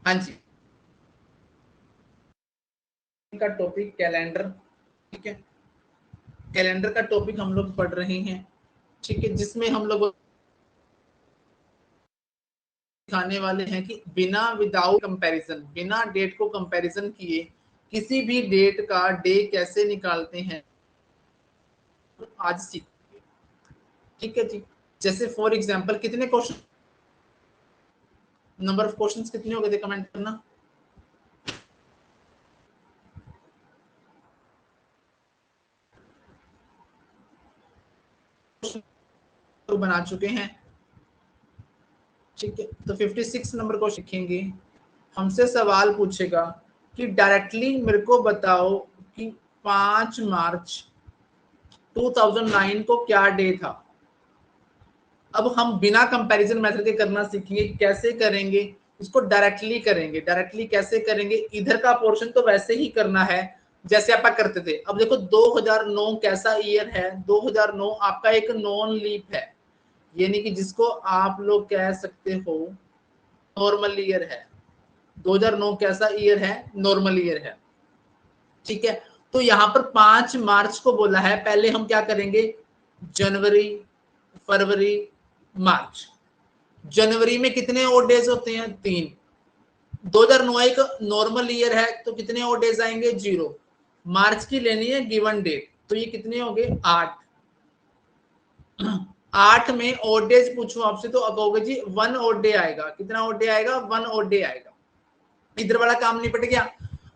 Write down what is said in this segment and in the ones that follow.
हाँ जी, का topic calendar, ठीक है, कैलेंडर का टॉपिक हम लोग पढ़ रहे हैं, ठीक है, जिसमें हम लोग दिखाने वाले हैं कि बिना विदाउट कंपैरिजन, बिना डेट को कंपैरिजन किए किसी भी डेट का डे कैसे निकालते हैं आज सीखेंगे, ठीक है जी। जैसे फॉर एग्जांपल कितने क्वेश्चन, नंबर ऑफ क्वेश्चंस कितने हो गए थे, कमेंट करना। तो बना चुके हैं, ठीक है, तो 56 नंबर को सीखेंगे। हमसे सवाल पूछेगा कि डायरेक्टली मेरे को बताओ कि 5 मार्च 2009 को क्या डे था। अब हम बिना कंपैरिजन मेथड के करना सीखेंगे, कैसे करेंगे इसको, डायरेक्टली करेंगे। डायरेक्टली कैसे करेंगे, इधर का पोर्शन तो वैसे ही करना है जैसे आप करते थे। अब देखो 2009 कैसा ईयर है, 2009 आपका एक नॉन लीप है, यानी कि जिसको आप लोग कह सकते हो नॉर्मल ईयर है। 2009 कैसा ईयर है, नॉर्मल ईयर है, ठीक है। तो यहाँ पर 5 मार्च को बोला है, पहले हम क्या करेंगे, जनवरी, फरवरी, मार्च। जनवरी में कितने ओड डेज होते हैं, 3। 2009 एक नॉर्मल ईयर है तो कितने ओड डेज आएंगे, 0। मार्च की लेनी है गिवन डेट, तो ये कितने हो गए, 8। 8 में ओड डेज पूछूं आपसे तो अब कहोगे जी 1 ओड डे आएगा। कितना ओड डे आएगा, 1 ओड डे आएगा। इधर वाला काम निपट गया।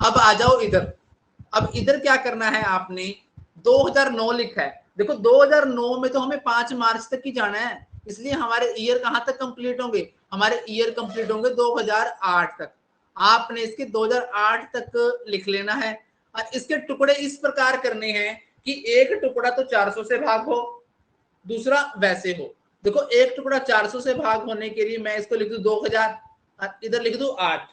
अब आ जाओ इधर। अब इधर क्या करना है, आपने 2009 लिखा है। देखो 2009 में तो हमें 5 मार्च तक ही जाना है, इसलिए हमारे ईयर कहां तक कंप्लीट होंगे, हमारे ईयर कंप्लीट होंगे 2008 तक। आपने इसके 2008 तक लिख लेना है। और इसके टुकड़े इस प्रकार करने हैं कि एक टुकड़ा तो 400 से भाग हो, दूसरा वैसे हो। देखो एक टुकड़ा 400 से भाग होने के लिए मैं इसको लिख दूं 2000, इधर लिख दूं 8।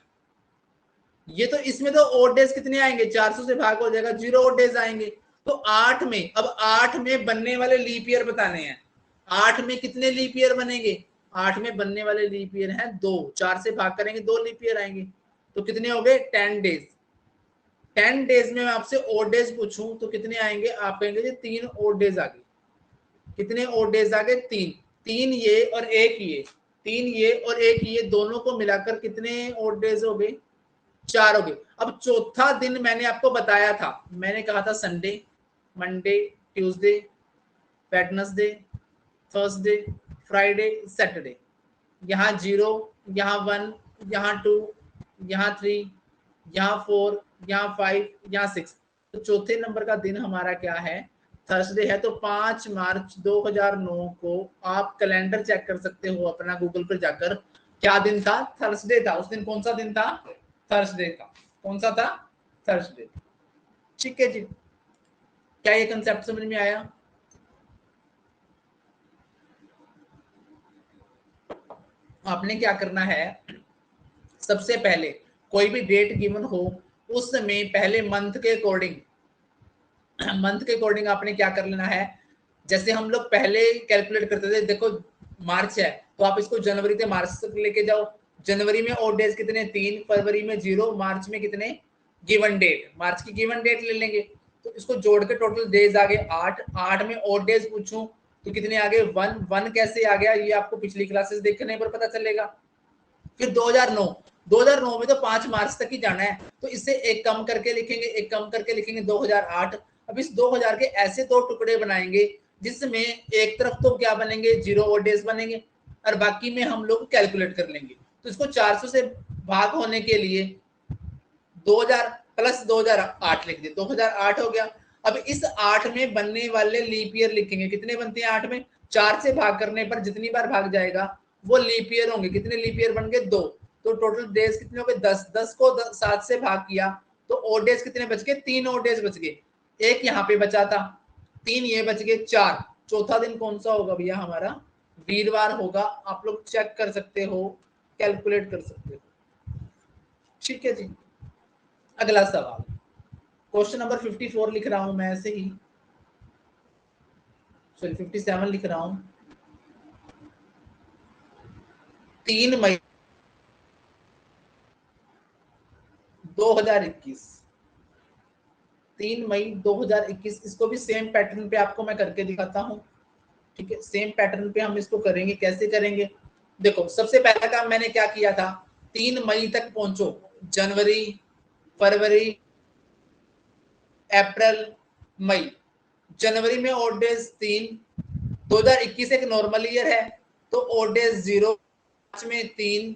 ये तो इसमें तो ओड डेज कितने आएंगे, 400 से भाग हो जाएगा, 0 ओड डेज आएंगे। तो 8 में, अब 8 में बनने वाले लीप ईयर बताने हैं। 8 में कितने लीप ईयर बनेंगे, 8 में बनने वाले लीप ईयर हैं 2। 4 से भाग करेंगे 2 लीप ईयर आएंगे, तो कितने हो गए, 10 डेज। 10 डेज में मैं आपसे ओड डेज पूछूं तो कितने आएंगे, आप कहेंगे जी 3 ओड डेज आ गए। कितने ओड डेज आ गए, 3। 3 ये और एक ये, 3 ये और एक ये, दोनों को मिलाकर कितने ओड डेज हो गए, 4 हो गए। अब चौथा दिन मैंने आपको बताया था, मैंने कहा था Sunday, Monday, Tuesday, Wednesday, Thursday, Friday, Saturday. यहाँ 0, यहाँ 1, यहाँ 2, यहाँ 3, यहाँ 4, यहाँ 5, यहाँ 6। तो चौथे नंबर का दिन हमारा क्या है, थर्सडे है। तो 5 मार्च 2009 को आप कैलेंडर चेक कर सकते हो अपना गूगल पर जाकर, क्या दिन था, थर्सडे था। उस दिन कौन सा दिन था, थर्सडे था। कौन सा था, थर्सडे। ठीक है जी, क्या ये कंसेप्ट समझ में आया। आपने क्या करना है, सबसे पहले कोई भी डेट गिवन हो उस समय पहले मंथ के अकॉर्डिंग, मंथ के अकॉर्डिंग आपने क्या कर लेना है, जैसे हम लोग पहले कैलकुलेट करते थे, देखो मार्च है तो आप इसको जनवरी से मार्च तक लेके जाओ। जनवरी में ओड डेज कितने, 3, फरवरी में 0, मार्च में कितने, गिवन डेट, मार्च की गिवन डेट ले लेंगे। तो इसको जोड़ के टोटल डेज आ गए 8। 8 में ओड डेज पूछूं तो कितने आ गए, 1। 1 कैसे आ गया, ये आपको पिछली क्लासेस देखने पर पता चलेगा। फिर 2009, 2009 में तो 5 मार्च तक ही जाना है, तो इससे एक कम करके लिखेंगे, एक कम करके लिखेंगे 2008। अब इस 2000 के ऐसे 2 टुकड़े बनाएंगे जिसमें एक तरफ तो क्या बनेंगे, 0 ओड डेज बनेंगे और बाकी में हम लोग कैलकुलेट कर लेंगे। तो इसको 400 से भाग होने के लिए 2000 प्लस 2008 लिख दिए, 2008 हो गया। अब इस 8 में बनने वाले लीप ईयर लिखेंगे, कितने बनते हैं 8 में, 4 से भाग करने पर जितनी बार भाग जाएगा वो लीप ईयर होंगे। कितने लीप ईयर बन गए, 2। तो टोटल डेज कितने हो गए, 10। 10 को 7 से भाग किया तो ओड डेज कितने बच गए, 3 ओड डेज बच गए। एक यहाँ पे बचा था, 3 ये बच गए, 4। चौथा दिन कौन सा होगा भैया हमारा, वीरवार होगा। आप लोग चेक कर सकते हो, कैलकुलेट कर सकते हो। ठीक है जी, अगला सवाल, क्वेश्चन नंबर 54 लिख रहा हूं मैं, ऐसे ही, सॉरी 57 लिख रहा हूं। 3 मई 2021, 3 मई 2021, इसको भी सेम पैटर्न पे आपको मैं करके दिखाता हूँ। ठीक है, सेम पैटर्न पे हम इसको करेंगे। कैसे करेंगे, देखो सबसे पहला काम मैंने क्या किया था, 3 मई तक पहुंचो, जनवरी, फरवरी, अप्रैल, मई। जनवरी में ऑड डेज 3, 2021 एक नॉर्मल ईयर है तो ऑड डेज 0, मार्च में 3,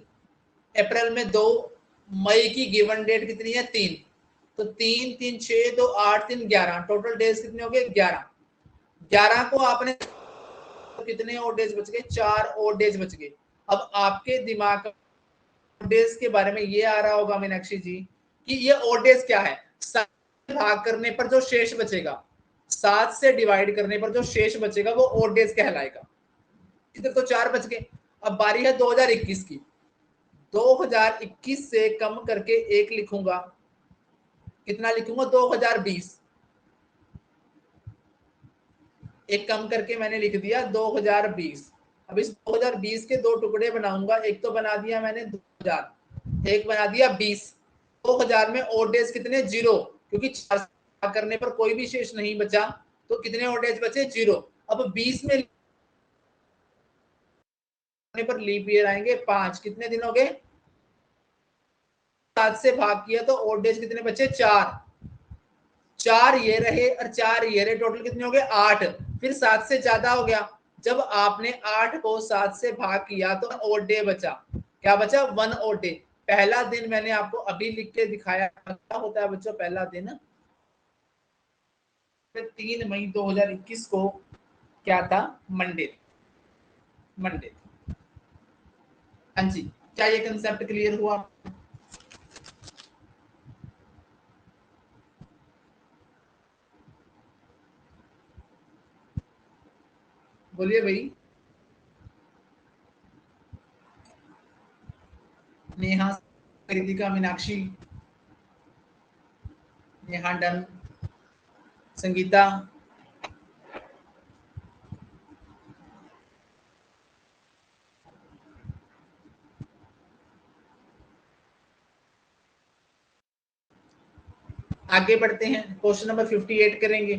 अप्रैल में 2, मई की गिवन डेट कितनी है 3, तो 3 3 6 2 8 3 11, टोटल डेज कितने हो गए 11। 11 को आपने कितने और डेज बच गए, 4 और डेज बच गए। अब आपके दिमाग में डेज के बारे में ये आ रहा होगा मीनाक्षी जी कि ये और डेज क्या है, 7 से भाग करने पर जो शेष बचेगा, 7 से डिवाइड करने पर जो शेष बचेगा वो और डेज कहलाएगा। इधर तो 4 बच गए। अब बारी है 2021 की, 2021 से कम करके एक लिखूंगा, कितना लिखूंगा 2020, एक कम करके मैंने लिख दिया 2020। अब इस 2020 के दो टुकड़े बनाऊंगा, एक तो बना दिया मैंने 2000, एक बना दिया 20। 2000 में ओड डेज कितने, 0, क्योंकि 4 करने पर कोई भी शेष नहीं बचा, तो कितने ओड डेज बचे, 0। अब 20 में पर लीप ईयर आएंगे 5, कितने दिन हो गए, 7 से भाग किया तो ओड डेज कितने बचे, 4। 4 ये रहे और 4 ये रहे, टोटल कितने हो गए 8, फिर 7 से ज्यादा हो गया। जब आपने 8 को 7 से भाग किया तो ओड डे बचा, क्या बचा, 1 ओड डे। पहला दिन मैंने आपको अभी लिख के दिखाया, क्या होता है बच्चों पहला दिन, 3 मई 2021 को क्या था, मंडे, मंडे। हाँ जी, क्या ये कंसेप्ट क्लियर हुआ, बोलिए भाई। नेहा, कृतिका, मीनाक्षी, नेहा डन, संगीता, आगे बढ़ते हैं, क्वेश्चन नंबर 58 करेंगे।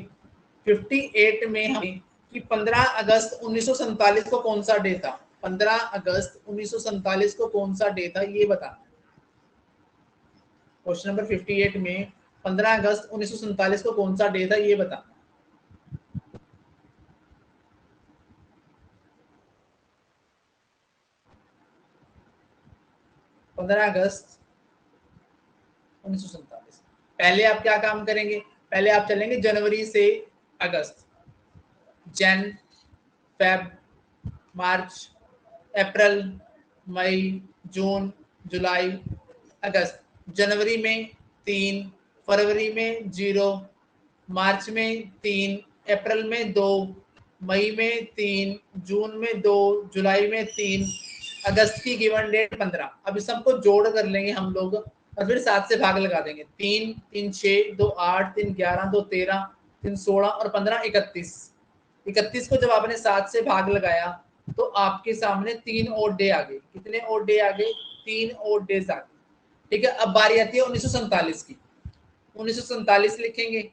58 में हम कि 15 अगस्त 1947 को कौन सा डे था, 15 अगस्त 1947 को कौन सा डे था ये बता। क्वेश्चन नंबर 58 में 15 अगस्त 1947 को कौन सा डे था ये बता। 15 अगस्त 1947, पहले आप क्या काम करेंगे, पहले आप चलेंगे जनवरी से अगस्त, जन, फेब, मार्च, अप्रैल, मई, जून, जुलाई, अगस्त। जनवरी में 3, फरवरी में 0, मार्च में 3, अप्रैल में 2, मई में 3, जून में 2, जुलाई में 3, अगस्त की गिवन डेट 15। अब इस सबको जोड़ कर लेंगे हम लोग और फिर 7 से भाग लगा देंगे, 3 3 6 2 8 3 11 2 13 3 16 और 15 31। 31 को जब आपने 7 से भाग लगाया तो आपके सामने 3 और डे आ गए, कितने और डे आ गए, 3 और डेज आ गए। ठीक है, अब बारी आती है 1947 की, 1947 लिखेंगे,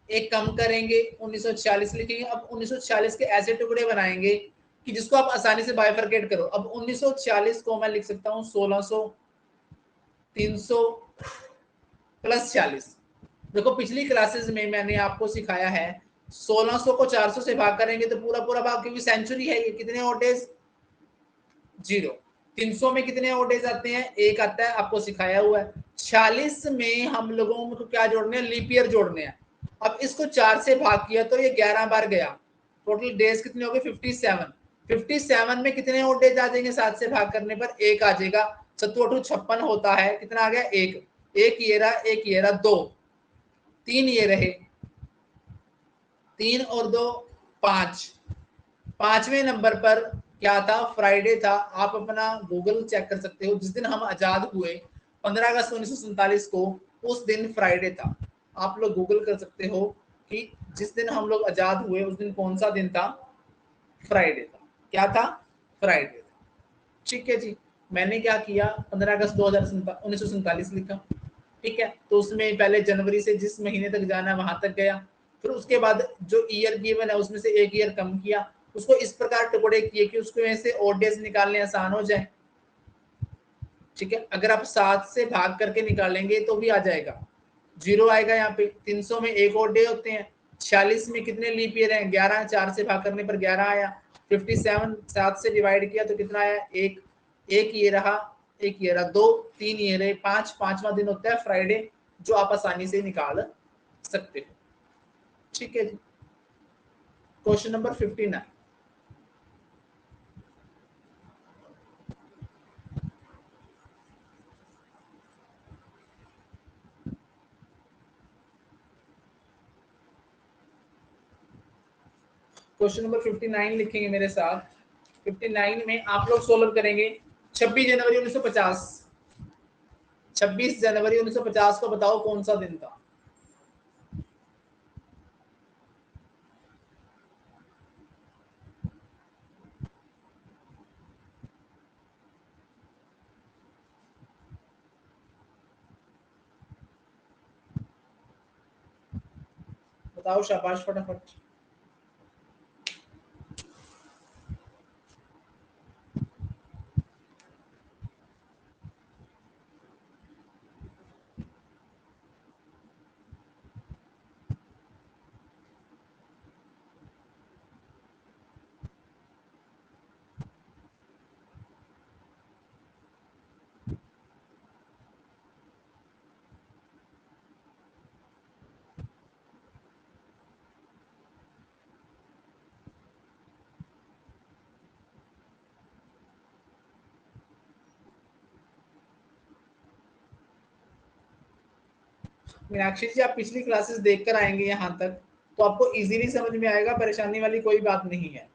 एक कम करेंगे 1946 लिखेंगे। अब 1946 के ऐसे टुकड़े बनाएंगे कि जिसको आप आसानी से बाइफरकेट करो। अब 1946 को मैं लिख सकता हूं 1600, 300 प्लस 40। देखो पिछली क्लासेस में मैंने आपको सिखाया है 1600 को 400 से भाग करेंगे तो पूरा पूरा भाग, क्योंकि सेंचुरी है ये, कितने और डेज, 0। 300 में कितने और डेज आते हैं, एक आता है, आपको सिखाया हुआ है। 46 में हम लोगों को क्या जोड़ने हैं, लीप ईयर जोड़ने हैं। अब इसको 4 से भाग किया तो ये 11 बार गया, टोटल डेज कितने हो गए 57। 57 में कितने और डेज आ जाएंगे, 7 से भाग करने पर एक आ जाएगा, 7 56 होता है, कितना आ गया, एक, एक ये रहा, एक ये रहा, 2, 3 ये रहे, 3 और 2 5। 5वें नंबर पर क्या था, फ्राइडे था। आप अपना गूगल चेक कर सकते हो, जिस दिन हम आजाद हुए 15 अगस्त 1947 को, उस दिन फ्राइडे था। आप लोग गूगल कर सकते हो कि जिस दिन हम लोग आजाद हुए उस दिन कौन सा दिन था, फ्राइडे था। क्या था, फ्राइडे था। ठीक है जी, मैंने क्या किया 15 अगस्त 1947 लिखा, ठीक है। तो उसमें पहले जनवरी से जिस महीने तक जाना है वहां तक गया, फिर उसके बाद जो ईयर गिवन है उसमें से एक ईयर कम किया, उसको इस प्रकार टुकड़े किए कि उसको ऐसे ओड डेज निकालने आसान हो जाए, ठीक है। अगर आप 7 से भाग करके निकालेंगे तो भी आ जाएगा, 0 आएगा यहाँ पे। 300 में एक और डे होते हैं, 46 में कितने लीप ईयर हैं 11, 4 से भाग करने पर 11 आया, 57 7 से डिवाइड किया तो कितना आया, एक ये रहा, एक ये रहा, 2 3 ये रहे, 5 5वां दिन होता है फ्राइडे, जो आप आसानी से निकाल सकते हो, ठीक है जी। क्वेश्चन नंबर 59, क्वेश्चन नंबर 59 लिखेंगे मेरे साथ। 59 में आप लोग सोल्व करेंगे। 26 जनवरी 1950, 26 जनवरी 1950 को बताओ कौन सा दिन था। बताओ शाबाश फटाफट। मीनाक्षी जी आप पिछली क्लासेस देखकर आएंगे यहाँ तक तो आपको इजीली समझ में आएगा, परेशानी वाली कोई बात नहीं है।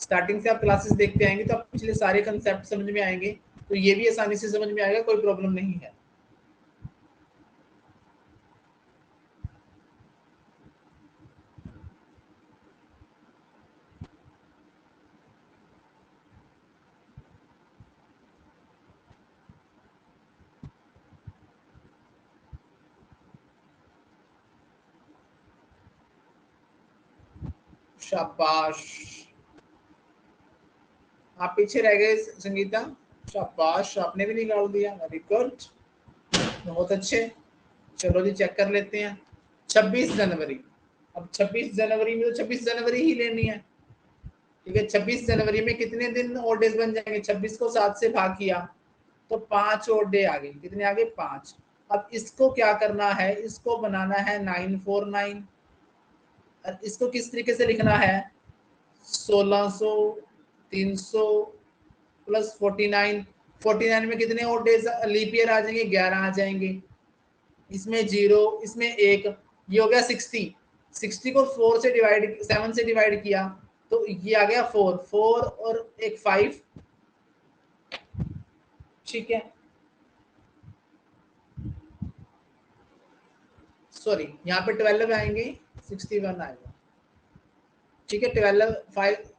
स्टार्टिंग से आप क्लासेस देखते आएंगे तो आप पिछले सारे कंसेप्ट समझ में आएंगे, तो ये भी आसानी से समझ में आएगा, कोई प्रॉब्लम नहीं है। शाबाश, आप पीछे रह गए संगीता, शाबाश आपने भी निकाल दिया, वेरी गुड, बहुत अच्छे। चलो जी चेक कर लेते हैं। 26 जनवरी, अब 26 जनवरी में तो 26 जनवरी ही लेनी है, ठीक है। 26 जनवरी में कितने दिन और डेज बन जाएंगे, 26 को 7 से भाग किया तो 5 और डे आ गए, कितने आ गए 5। अब इसको क्या करना है, इसको बनाना है 949, और इसको किस तरीके से लिखना है, 1600 300 प्लस 49, 49 में कितने और डेज लीप ईयर आ जाएंगे, 11 आ जाएंगे, इसमें 0 इसमें एक, ये हो गया 60, 60 को 4 से डिवाइड 7 से डिवाइड किया तो ये आ गया 4 4 और एक 5, ठीक है। सॉरी यहाँ पे 12 आएंगे, 61 आएगा, ठीक है। 12 5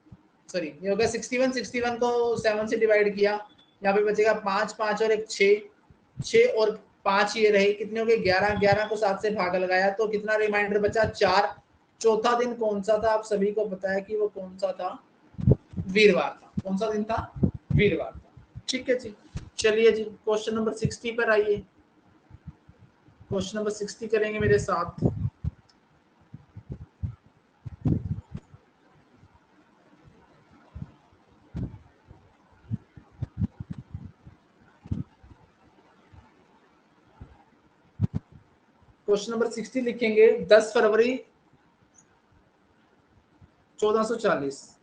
सॉरी ये होगा 61, 61 को 7 से डिवाइड किया, यहाँ पे बचेगा 5 5 और एक 6, 6 और 5 ये रहे, कितने हो गए 11, 11 को 7 से भाग लगाया तो कितना रिमाइंडर बचा 4। चौथा दिन कौन सा था, आप सभी को पता है कि वो कौन सा था, वीरवार था। कौन सा दिन था, वीरवार था, ठीक है जी। चलिए जी क्वेश्चन नंबर 60 पर आइए, क्वेश्चन नंबर 60 करेंगे मेरे साथ। क्वेश्चन नंबर 60 लिखेंगे 10 फरवरी 1440,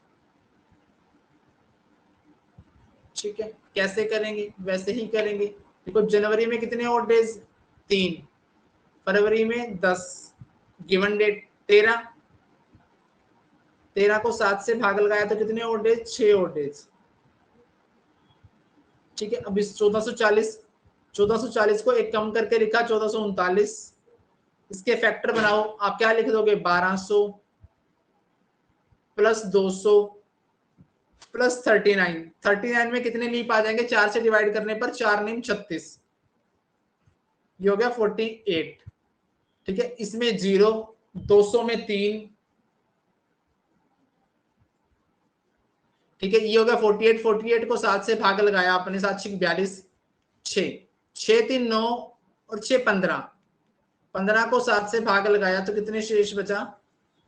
ठीक है। कैसे करेंगे, वैसे ही करेंगे। देखो जनवरी में कितने और डेज, 3, फरवरी में 10, गिवन डेट 13, 13 को 7 से भाग लगाया तो कितने और डेज, 6 और डेज, ठीक है। अब इस 1440 को एक कम करके लिखा 1439, इसके फैक्टर बनाओ, आप क्या लिख दोगे 1200 प्लस 200 प्लस 39 में कितने लीप आ जाएंगे? 4 से डिवाइड करने पर 4 नीम 36, ये हो गया 48। ठीक है, इसमें 0, 200 में 3, ठीक है, ये हो गया 48। 48 को 7 से भाग लगाया आपने, 7 6 42, 6 6 3 9 और 6 15, 15 को 7 से भाग लगाया तो कितने शेष बचा?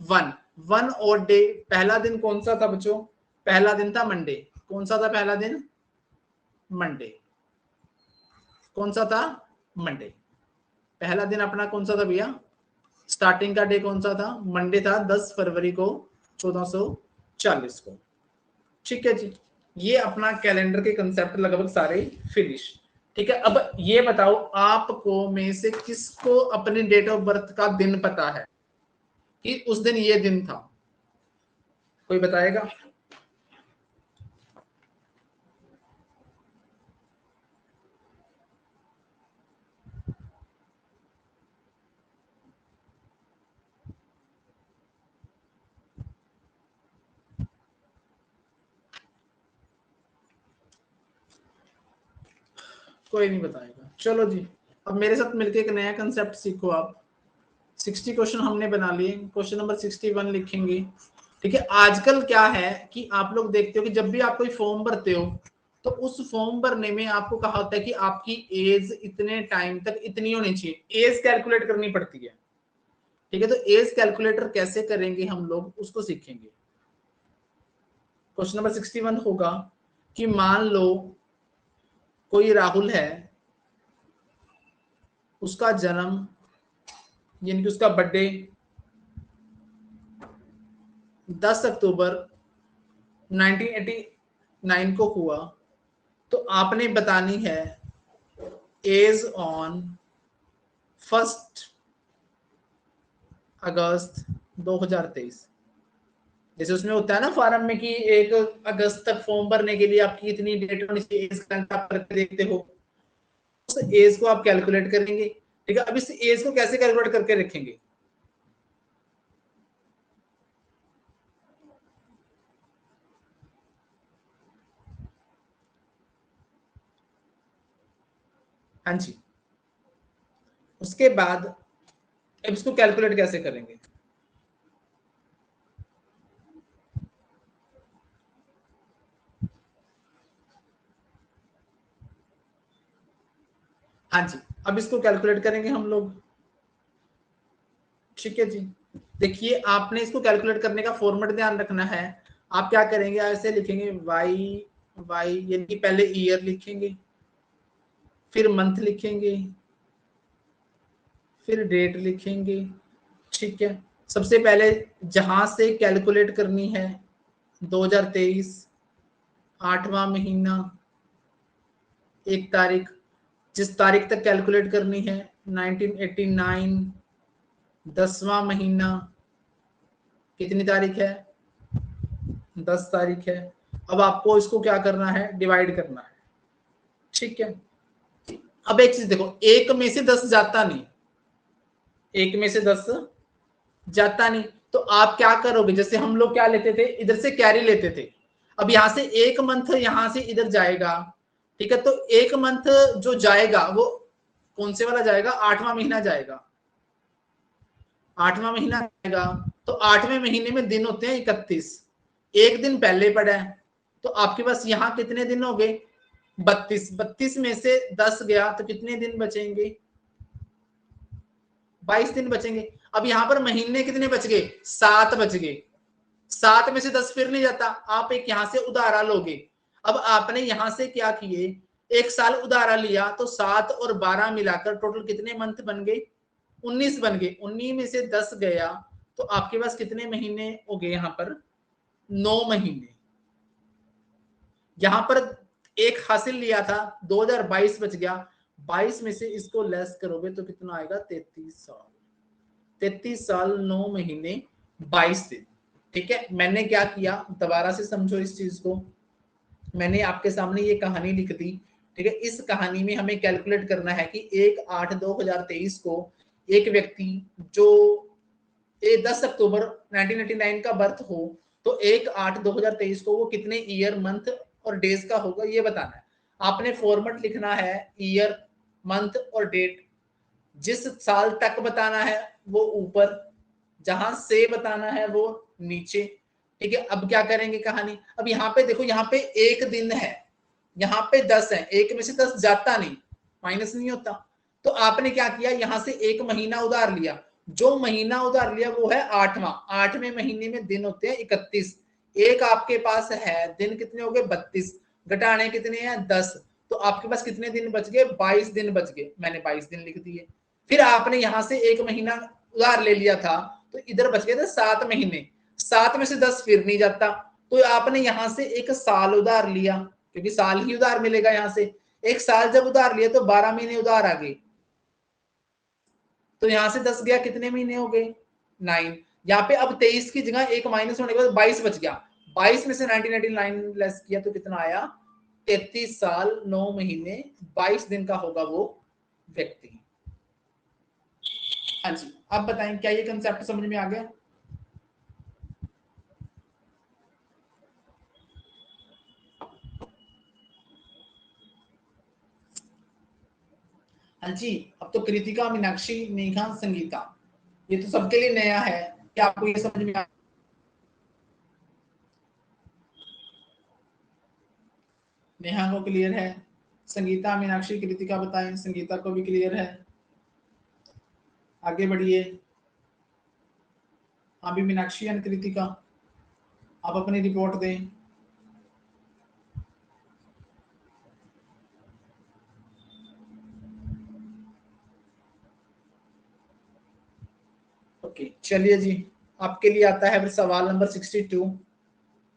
1। 1 और डे, पहला दिन कौन सा था बच्चों? पहला दिन था मंडे। कौन सा था पहला दिन? मंडे। कौन सा था? मंडे। पहला दिन अपना कौन सा था भैया? स्टार्टिंग का डे कौन सा था? मंडे था, 10 फरवरी को 1440 को। ठीक है जी, ये अपना कैलेंडर के कंसेप्ट लगभग सारे फिनिश। ठीक है, अब ये बताओ आपको में से किसको अपनी डेट ऑफ बर्थ का दिन पता है कि उस दिन ये दिन था? कोई बताएगा? कोई नहीं बताएगा। चलो जी, अब मेरे साथ मिलके एक नया कंसेप्ट सीखो आप। 60 क्वेश्चन हमने बना लिए, क्वेश्चन नंबर 61 लिखेंगे। ठीक है, आजकल क्या है कि आप लोग देखते हो कि जब भी आप कोई फॉर्म भरते हो तो उस फॉर्म भरने में आपको कहा होता है कि आपकी एज इतने टाइम तक इतनी होनी चाहिए, एज कैलकुलेट करनी पड़ती है। ठीक है, तो एज कैलकुलेटर कैसे करेंगे हम लोग, उसको सीखेंगे। क्वेश्चन नंबर 61 होगा कि मान लो कोई राहुल है, उसका जन्म यानी कि उसका बर्थडे 10 अक्टूबर 1989 को हुआ, तो आपने बतानी है एज ऑन 1 अगस्त 2023। जैसे उसमें होता है ना फॉर्म में कि 1 अगस्त तक फॉर्म भरने के लिए आपकी इतनी डेट होनी चाहिए, एज करंट आप करके देखते हो, उस एज को आप कैलकुलेट करेंगे। ठीक है, अब इस एज को कैसे कैलकुलेट करके रखेंगे? हाँ जी, उसके बाद अब इसको कैलकुलेट कैसे करेंगे? हाँ जी, अब इसको कैलकुलेट करेंगे हम लोग। ठीक है जी, देखिए आपने इसको कैलकुलेट करने का फॉर्मेट ध्यान रखना है। आप क्या करेंगे, ऐसे लिखेंगे वाई वाई, यानी कि पहले ईयर लिखेंगे, फिर मंथ लिखेंगे, फिर डेट लिखेंगे। ठीक है, सबसे पहले जहां से कैलकुलेट करनी है 2023, 8वां महीना, 1 तारीख। जिस तारीख तक कैलकुलेट करनी है 1989, 10वां महीना, कितनी तारीख है? 10 तारीख है। अब आपको इसको क्या करना है? डिवाइड करना है। ठीक है, अब एक चीज देखो, 1 में से 10 जाता नहीं, 1 में से 10 जाता नहीं, तो आप क्या करोगे? जैसे हम लोग क्या लेते थे, इधर से कैरी लेते थे। अब यहां से 1 मंथ यहां से इधर जाएगा। ठीक है, तो 1 मंथ जो जाएगा वो कौन से वाला जाएगा? 8वां महीना जाएगा। 8वां महीना जाएगा, तो 8वें महीने में दिन होते हैं 31, एक दिन पहले पड़ा है, तो आपके पास यहाँ कितने दिन हो गए? 32। 32 में से 10 गया तो कितने दिन बचेंगे? 22 दिन बचेंगे। अब यहाँ पर महीने कितने बच गए? 7 बच गए। 7 में से 10 फिर नहीं जाता, आप एक यहाँ से उधारा लोगे। अब आपने यहाँ से क्या किए, 1 साल उधारा लिया, तो 7 और 12 मिलाकर टोटल कितने मंथ बन गए? 19 बन गए। 19 में से 10 गया तो आपके पास कितने महीने हो गए? यहाँ पर 9 महीने। यहां पर एक हासिल लिया था, 2022 बच गया, 22 में से इसको लेस करोगे तो कितना आएगा? 33 साल। 33 साल 9 महीने 22 दिन। ठीक है, मैंने क्या किया, दोबारा से समझो इस चीज को। मैंने आपके सामने ये कहानी लिख दी। ठीक है, इस कहानी में हमें कैलकुलेट करना है कि 1/8/2023 को एक व्यक्ति जो 10 अक्टूबर 1989 का बर्थ हो, तो 1/8/2023 को वो कितने ईयर, मंथ और डेज का होगा ये बताना है। आपने फॉर्मेट लिखना है ईयर, मंथ और डेट। जिस साल तक बताना है वो ऊपर, जहां से बताना है वो नीचे। ठीक है, अब क्या करेंगे कहानी, अब यहाँ पे देखो, यहाँ पे एक दिन है, यहाँ पे 10 है, एक में से 10 जाता नहीं, माइनस नहीं होता। तो आपने क्या किया, यहां से एक महीना उधार लिया, जो महीना उधार लिया वो है 8वां। 8वें महीने में दिन होते हैं 31, एक आपके पास है, दिन कितने हो गए 32, घटाने कितने हैं 10, तो आपके पास कितने दिन बच गए 22 दिन बच गए, मैंने 22 दिन लिख दिए। फिर आपने यहां से एक महीना उधार ले लिया था, तो इधर बच गए थे 7 महीने, 7 में से 10 फिर नहीं जाता, तो आपने यहां से एक साल उधार लिया, क्योंकि साल ही उधार मिलेगा यहां से। एक साल जब उधार लिया तो 12 महीने उधार आ गए, तो यहां से 10 गया, कितने महीने हो गए 9। यहाँ पे अब 23 की जगह एक माइनस होने के बाद 22 बच गया, 22 में से 1999 लेस किया तो कितना आया 33 साल 9 महीने 22 दिन का होगा वो व्यक्ति। हाँ जी, अब बताएं क्या ये कंसेप्ट समझ में आ गया। हाँ जी, अब तो कृतिका, मीनाक्षी, मेघा, संगीता, ये तो सबके लिए नया है, क्या आपको ये समझ में आ, नेहा को क्लियर है, संगीता, मीनाक्षी, कृतिका बताएं, संगीता को भी क्लियर है, आगे बढ़िए। अभी मीनाक्षी एंड कृतिका आप अपनी रिपोर्ट दें। ओके चलिए जी, आपके लिए आता है फिर सवाल नंबर 62,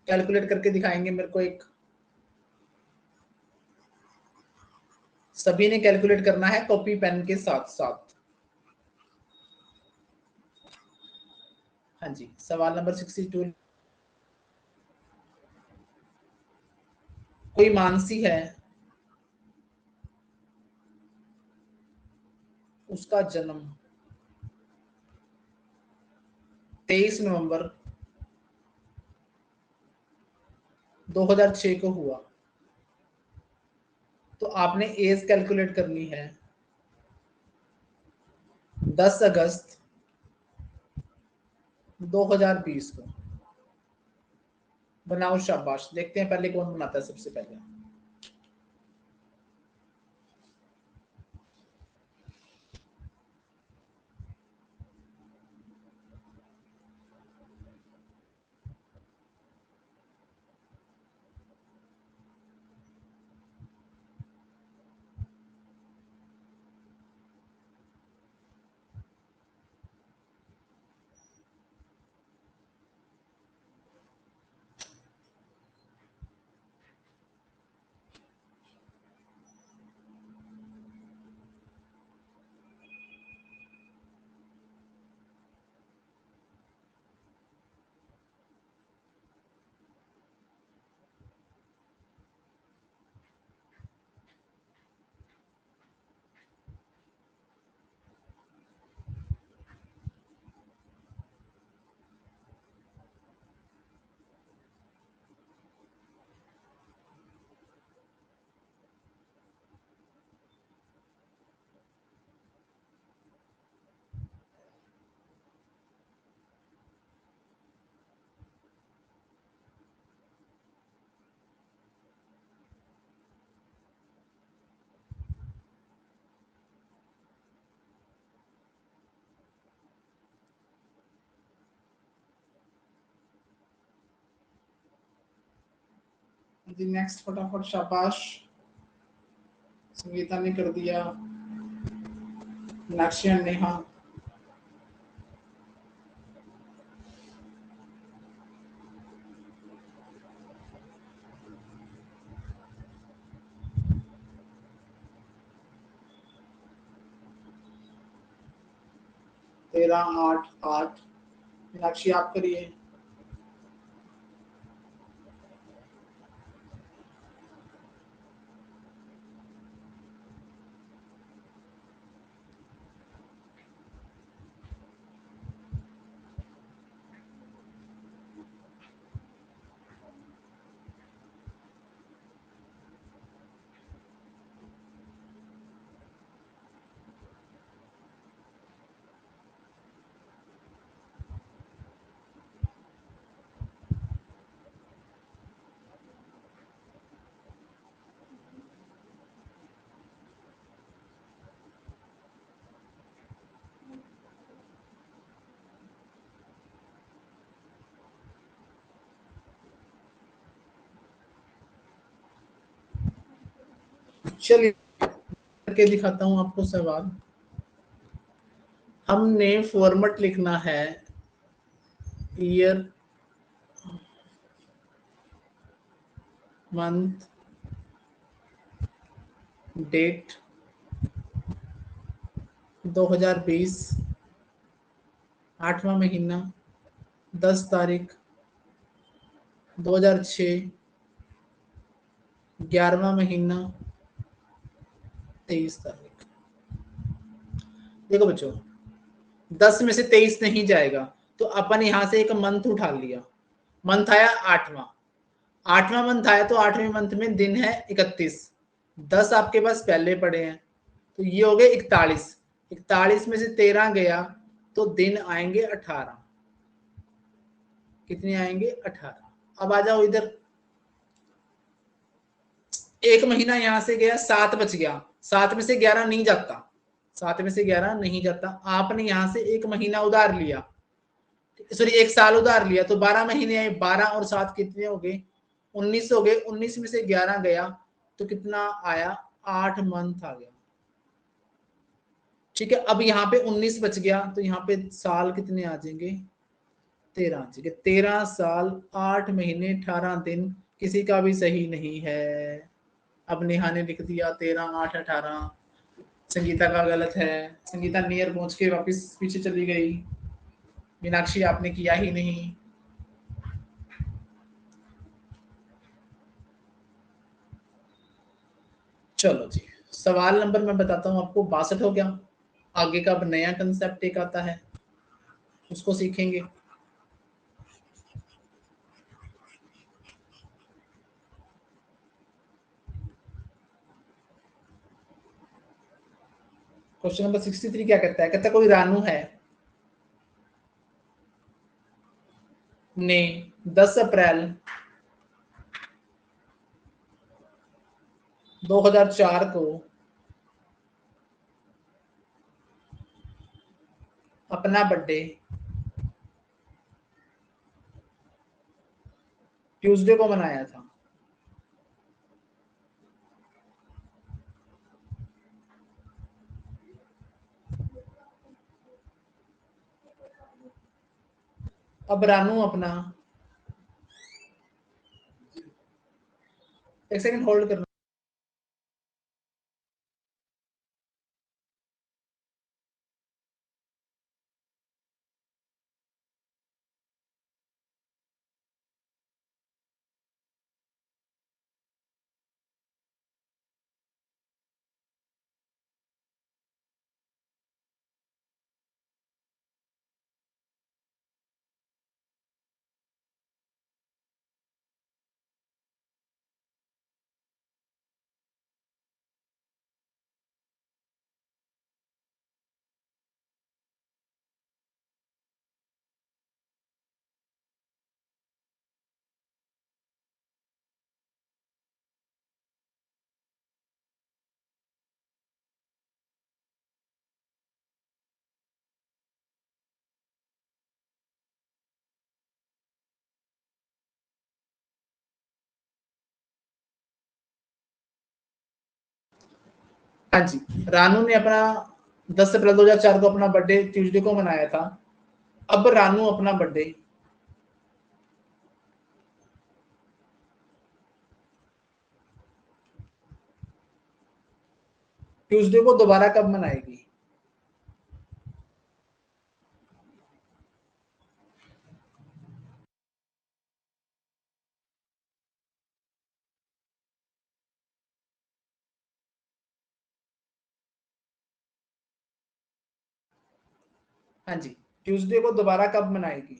कैलकुलेट करके दिखाएंगे मेरे को एक, सभी ने कैलकुलेट करना है कॉपी पेन के साथ साथ। हाँ जी, सवाल नंबर 62, कोई मानसी है, उसका जन्म 23 नवंबर 2006 को हुआ, तो आपने एज कैलकुलेट करनी है 10 अगस्त 2020 को। बनाओ शाबाश, देखते हैं पहले कौन बनाता है सबसे पहले। जी नेक्स्ट फटाफट, शाबाश, संगीता ने कर दिया, मीनाक्षी और नेहा। तेरह, आठ, आठ, मीनाक्षी आप करिए। चलिए करके दिखाता हूं आपको सवाल। हमने फॉर्मेट लिखना है ईयर, मंथ, डेट 2020, 8वां महीना, 10 तारीख 2006, 11वां महीना, 23 तारीख। देखो बच्चों, 10 में से 23 नहीं जाएगा, तो अपन यहां से एक मंथ उठा लिया। मंथ आया 8वां, 8वां मंथ आया तो 8वें मंथ में दिन है 31, 10 आपके पास पहले पड़े हैं, तो ये हो गए 41, 41 में से 13 गया तो दिन आएंगे 18। कितने आएंगे? 18। अब आ जाओ इधर, एक महीना यहां से गया, 7 बच गया, 7 में से 11 नहीं जाता, 7 में से 11 नहीं जाता। आपने यहां से एक महीना उधार लिया, सॉरी एक साल उधार लिया, तो 12 महीने आए, 12 और 7 कितने हो गए? 19 हो गए। 19 में से 11 गया तो कितना आया? 8 मंथ आ गया। ठीक है, अब यहाँ पे 19 बच गया तो यहाँ पे साल कितने आ जाएंगे? 13 आ जाएंगे। 13 साल 8 महीने 18 दिन किसी का भी सही नहीं है। अब नेहा ने लिख दिया 13 8 18, संगीता का गलत है। संगीता नियर पहुंच के वापस पीछे चली गई। मीनाक्षी आपने किया ही नहीं। चलो जी, सवाल नंबर मैं बताता हूँ आपको, 62 हो गया। आगे का अब नया कंसेप्ट एक आता है, उसको सीखेंगे। क्वेश्चन नंबर 63 क्या कहता है? कहता है कोई रानू है ने 10 अप्रैल 2004 को अपना बर्थडे ट्यूसडे को मनाया था। अब रानू अपना, एक सेकंड होल्ड करना। हाँ जी, रानू ने अपना 10 अप्रैल 2004 को अपना बर्थडे ट्यूसडे को मनाया था। अब रानू अपना बर्थडे ट्यूसडे को दोबारा कब मनाएगी? हाँ जी, ट्यूसडे को दोबारा कब मनाएगी?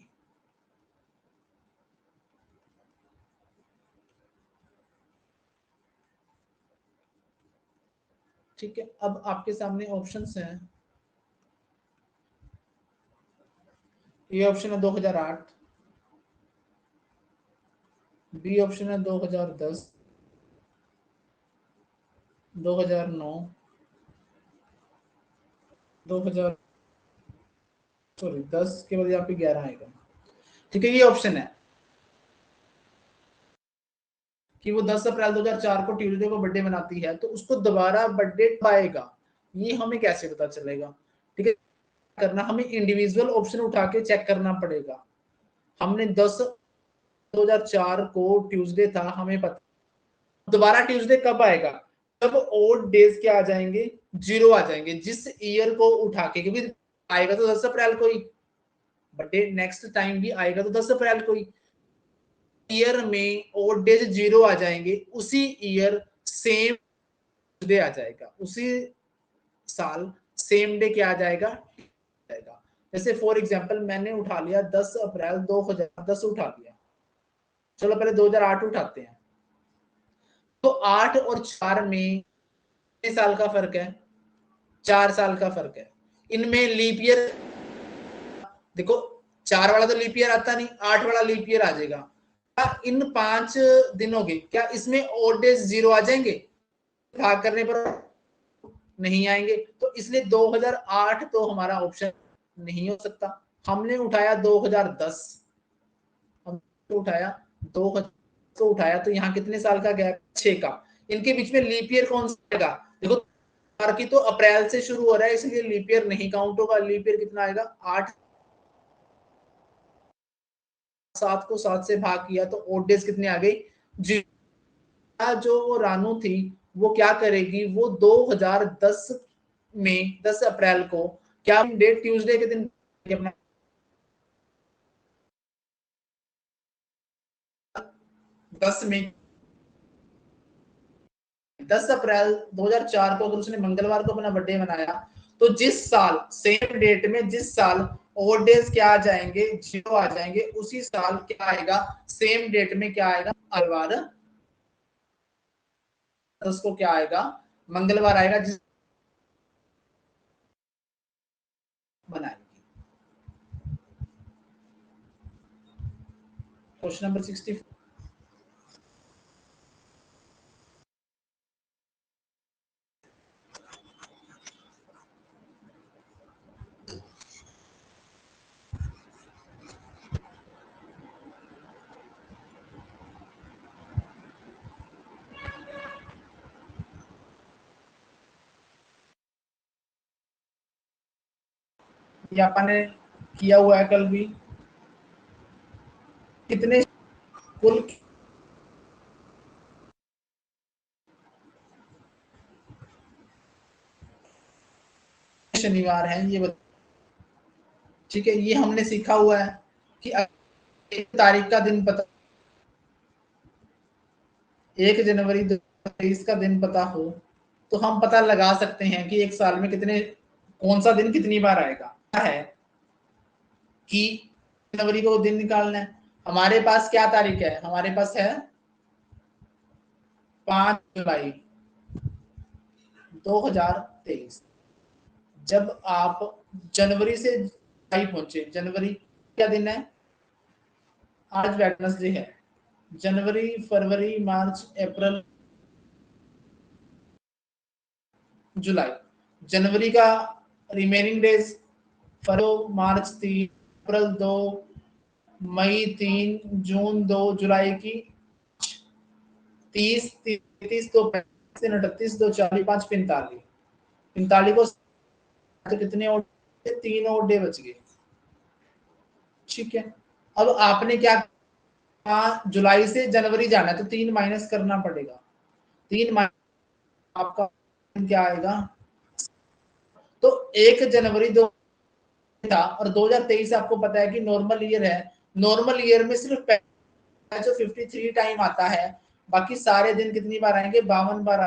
ठीक है, अब आपके सामने ऑप्शंस हैं। ए ऑप्शन है 2008, बी ऑप्शन है 2010, 2009, 2000 सॉरी 10 के बाद यहाँ पे 11 आएगा। ठीक है, ये ऑप्शन है कि वो 10 अप्रैल 2004 को ट्यूसडे को बर्थडे मनाती है, तो उसको दोबारा बर्थडे आएगा, ये हमें कैसे पता चलेगा? ठीक है, करना हमें इंडिविजुअल ऑप्शन उठा के चेक करना पड़ेगा। हमने 10 2004 को ट्यूसडे था, हमें पता दोबारा ट्यूसडे कब आएगा, तब ओड डेज क्या आ जाएंगे, 0 आ जाएंगे, जिस ईयर को उठा के, क्योंकि आएगा तो 10 अप्रैल को ही बर्थडे, नेक्स्ट टाइम भी आएगा तो 10 अप्रैल को ही। ईयर में ओड डेज 0 आ जाएंगे, उसी ईयर सेम डे आ जाएगा, उसी साल सेम डे क्या आ जाएगा, जैसे फॉर एग्जांपल मैंने उठा लिया 10 अप्रैल 2010 उठा लिया, चलो पहले 2008 उठाते हैं। तो 8 और 4 में कितने साल का फर्क है, 4 साल का फर्क है। इनमें लीप ईयर देखो, 4 वाला तो लीप ईयर आता नहीं, 8 वाला लीप ईयर आ जाएगा। क्या इन 5 दिनों के, क्या इसमें ओड डेज 0 आ जाएंगे, भाग करने पर नहीं आएंगे, तो इसलिए 2008 तो हमारा ऑप्शन नहीं हो सकता। हमने उठाया 2010, हमने उठाया 2000 तो उठाया, तो यहाँ कितने साल का गैप, 6 का। इनके बीच में लीप ईयर कौन सा आएगा, देखो की तो अप्रैल से शुरू हो रहा है, इसलिए लीप ईयर नहीं काउंट होगा। लीप ईयर कितना आएगा, 8, 7 को 7 से भाग किया तो ओड डेज कितने आ गई, जो वो रानू थी वो क्या करेगी, वो 2010 में 10 अप्रैल को क्या डेट, ट्यूसडे के दिन अपना 10 में 10 अप्रैल 2004 को अगर उसने मंगलवार को अपना बर्थडे मनाया, तो जिस साल सेम डेट में जिस साल ओड डेज क्या आ जाएंगे, 0 आ जाएंगे, उसी साल क्या आएगा, सेम डेट में क्या आएगा, मंगलवार, उसको क्या आएगा, मंगलवार आएगा, जिस बनाएगी। क्वेश्चन नंबर 64, ये अपन ने किया हुआ है कल भी। कितने कुल शनिवार हैं ये ठीक है, ये हमने सीखा हुआ है कि 1 तारीख का दिन पता, 1 जनवरी 2023 का दिन पता हो, तो हम पता लगा सकते हैं कि एक साल में कितने, कौन सा दिन कितनी बार आएगा। है कि जनवरी को दिन निकालना है, हमारे पास क्या तारीख है, हमारे पास है 5 जुलाई 2023। जब आप जनवरी से जुलाई पहुंचे, जनवरी क्या दिन है, आज वेडनेसडे है, जनवरी फरवरी मार्च अप्रैल जुलाई, जनवरी का रिमेनिंग डेज, फरवरी मार्च 3, अप्रैल 2, मई 3, जून 2, जुलाई की 30, 33, 2, 35, 38, 2, 40, 5, 45, 45 को तो कितने और, 3 और डे बच गए। ठीक है, अब आपने क्या, जुलाई से जनवरी जाना है तो 3 माइनस करना पड़ेगा, 3 आपका क्या आएगा, तो 1 जनवरी 2 था, और 2023 आपको पता है कि नॉर्मल ईयर है, नॉर्मल ईयर में सिर्फ जो 53 टाइम आता है, बाकी सारे दिन कितनी बार आएंगे, 52 बार।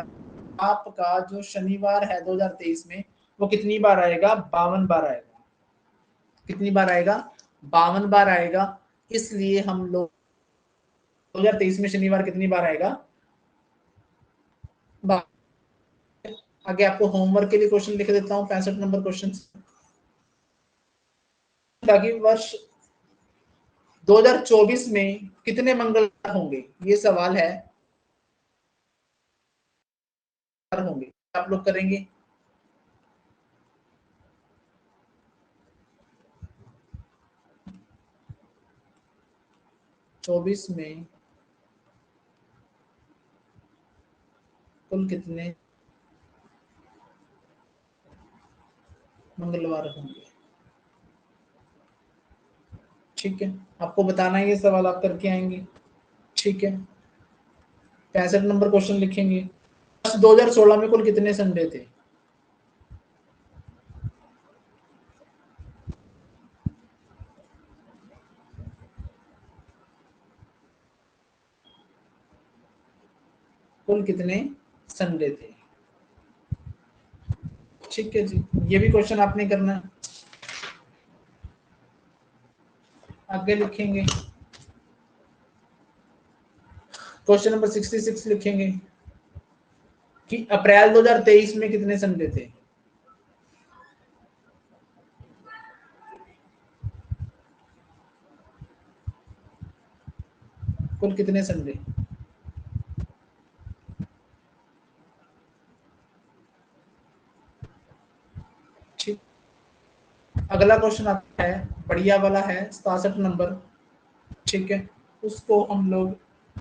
आपका जो शनिवार है 2023 में, वो कितनी बार आएगा, 52 बार आएगा। कितनी बार आएगा, 52 बार आएगा। इसलिए हम लोग 2023 में शनिवार कितनी बार आएगा, आगे आपको होमवर्क के लिए क्वेश्चन लिख देता हूँ, 65 नंबर क्वेश्चन। ताकि वर्ष 2024 में कितने मंगलवार होंगे, ये सवाल है, होंगे आप लोग करेंगे। 24 में कुल कितने मंगलवार होंगे? ठीक है, आपको बताना है, ये सवाल आप करके आएंगे। ठीक है, 65 नंबर क्वेश्चन लिखेंगे। 2016 में कुल कितने संडे थे? कुल कितने संडे थे? ठीक है जी, ये भी क्वेश्चन आपने करना है। आगे लिखेंगे क्वेश्चन नंबर 66 लिखेंगे कि अप्रैल 2023 में कितने संडे थे? कुल कितने संडे? ठीक, अगला क्वेश्चन आता है, बढ़िया वाला है, 67 नंबर। ठीक है, उसको हम लोग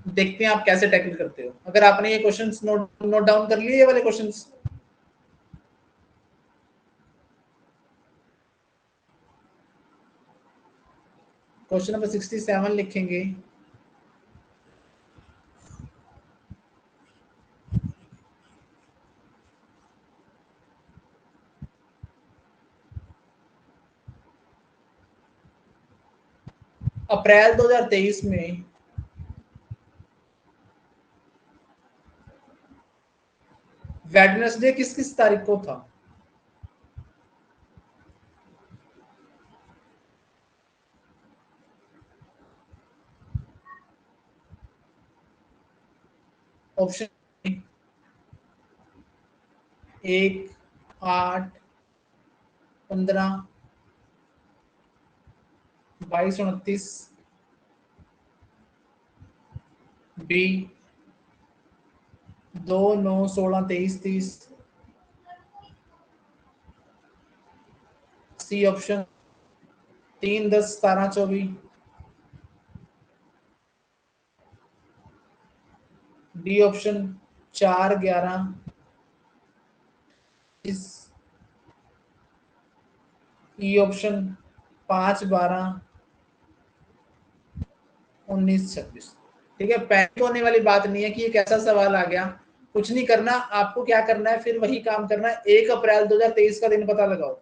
देखते हैं आप कैसे टैकल करते हो। अगर आपने ये क्वेश्चंस नोट डाउन कर लिए, ये वाले क्वेश्चंस, क्वेश्चन नंबर 67 लिखेंगे। अप्रैल 2023 में वेडनेसडे किस किस तारीख को था? Option 1, 8, 15, 22, 29, B 2, 9, 16, 23, 30, C option 3, 10, 17, 24, D option 4, 11, E option 5, 12, 19, 26। ठीक है, पैनिक होने वाली बात नहीं है कि ये कैसा सवाल आ गया। कुछ नहीं करना, आपको क्या करना है, फिर वही काम करना है। 1 अप्रैल 2023 का दिन पता लगाओ।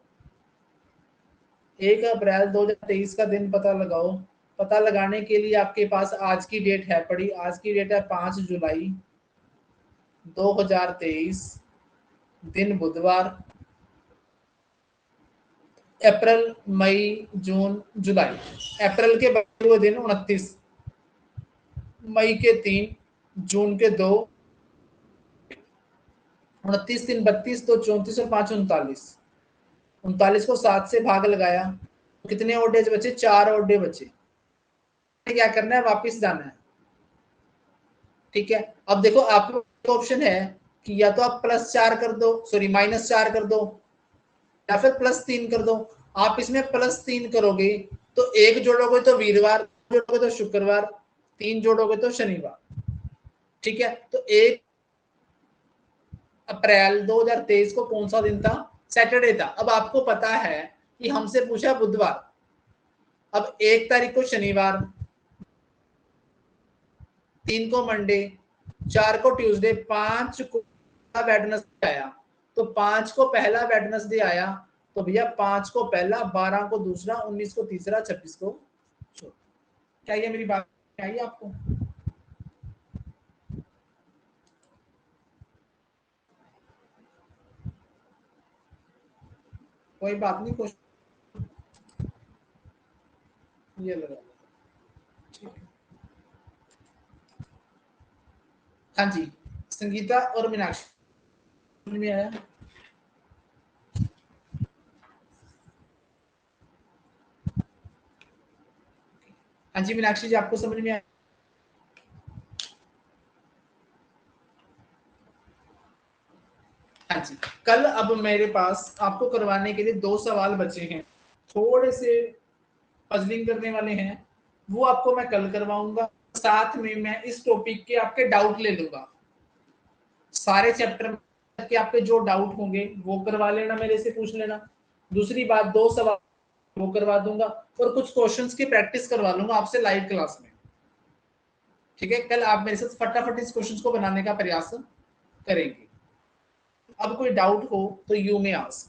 1 अप्रैल 2023 का दिन पता लगाओ। पता लगाने के लिए आपके पास आज की डेट है पड़ी। आज की डेट है 5 जुलाई 2023, दिन बुधवार। अप्रैल, मई, जून, जुलाई। अप्रैल के बचे हुए दिन 29, मई के 3, जून के 2, 29 3 32, तो 34 और 5 39। 39 को 7 से भाग लगाया तो कितने और डेज बचे? 4 और डे बचे। क्या करना है, वापस जाना है। ठीक है, अब देखो आपके ऑप्शन है कि या तो आप +4 कर दो, सॉरी -4 कर दो, या फिर +3 कर दो। आप इसमें +3 करोगे तो 1 जोड़ोगे तो वीरवार, जोड़ोगे तो शुक्रवार, 3 जोड़ोगे तो शनिवार। ठीक है, तो 1 अप्रैल 2023 को कौन सा दिन था? सैटरडे था। अब आपको पता है कि हमसे पूछा बुधवार, अब 1 तारीख को शनिवार, 3 को मंडे, 4 को ट्यूसडे, 5 को वेडनेसडे आया। तो 5 को पहला वेडनेसडे आया, तो भैया 5 को पहला, 12 को दूसरा, 19 को तीसरा, 26 को चौथा। क्या ये मेरी बात आई आपको? कोई बात नहीं, क्वेश्चन ये लगा। ठीक है, हाँ जी, संगीता और मीनाक्षी, समझ में आया? हाँ जी मीनाक्षी जी, आपको समझ में आया? हाँ जी, कल अब मेरे पास आपको करवाने के लिए 2 सवाल बचे हैं, थोड़े से पजलिंग करने वाले हैं, वो आपको मैं कल करवाऊंगा। साथ में मैं इस टॉपिक के आपके डाउट ले लूंगा। सारे चैप्टर के आपके जो डाउट होंगे वो करवा लेना, मेरे से पूछ लेना। दूसरी बात, 2 सवाल वो करवा दूंगा और कुछ क्वेश्चंस की प्रैक्टिस करवा लूंगा आपसे लाइव क्लास में। ठीक है, कल आप मेरे साथ फटाफट इस क्वेश्चंस को बनाने का प्रयास करेंगे। अब कोई डाउट हो तो यू मे आस्क।